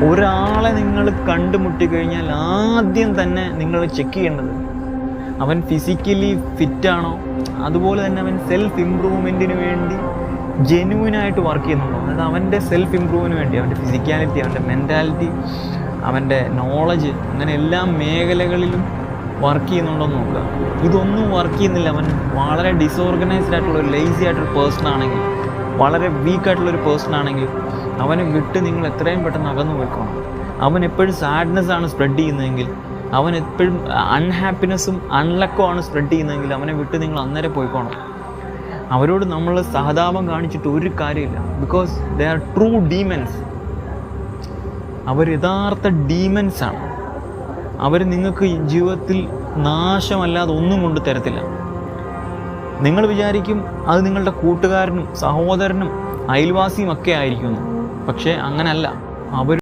ഒരാളെ നിങ്ങൾ കണ്ടുമുട്ടിക്കഴിഞ്ഞാൽ ആദ്യം തന്നെ നിങ്ങൾ ചെക്ക് ചെയ്യേണ്ടത് അവൻ ഫിസിക്കലി ഫിറ്റാണോ, അതുപോലെ തന്നെ അവൻ സെൽഫ് ഇമ്പ്രൂവ്മെൻറ്റിന് വേണ്ടി ജെന്യൂനായിട്ട് വർക്ക് ചെയ്യുന്നുണ്ടോ. അതായത് അവൻ്റെ സെൽഫ് ഇമ്പ്രൂവ്മെൻറ്റിന് വേണ്ടി അവൻ്റെ ഫിസിക്കാലിറ്റി, അവൻ്റെ മെൻറ്റാലിറ്റി, അവൻ്റെ നോളജ്, അങ്ങനെ എല്ലാ മേഖലകളിലും വർക്ക് ചെയ്യുന്നുണ്ടോ എന്ന് നോക്കുക. ഇതൊന്നും വർക്ക് ചെയ്യുന്നില്ല, അവൻ വളരെ ഡിസോർഗനൈസ്ഡ് ആയിട്ടുള്ള ഒരു ലേസി ആയിട്ടൊരു പേഴ്സൺ ആണെങ്കിൽ, വളരെ വീക്കായിട്ടുള്ളൊരു പേഴ്സൺ ആണെങ്കിൽ അവനെ വിട്ട് നിങ്ങൾ എത്രയും പെട്ടെന്ന് അകന്നു പോയിക്കോണം. അവൻ എപ്പോഴും സാഡ്നെസ്സാണ് സ്പ്രെഡ് ചെയ്യുന്നതെങ്കിൽ, അവൻ എപ്പോഴും അൺഹാപ്പിനെസ്സും അൺലക്കുമാണ് സ്പ്രെഡ് ചെയ്യുന്നതെങ്കിൽ അവനെ വിട്ട് നിങ്ങൾ അന്നേരം പോയിക്കോണം. അവരോട് നമ്മൾ സഹതാപം കാണിച്ചിട്ട് ഒരു കാര്യമില്ല. Because they are true demons. അവർ യഥാർത്ഥ ഡീമൻസാണ്. അവർ നിങ്ങൾക്ക് ജീവിതത്തിൽ നാശമല്ലാതെ ഒന്നും കൊണ്ട് തരത്തില്ല. നിങ്ങൾ വിചാരിക്കും അത് നിങ്ങളുടെ കൂട്ടുകാരനും സഹോദരനും അയൽവാസിയും ഒക്കെ ആയിരിക്കുന്നു. പക്ഷേ അങ്ങനല്ല. അവർ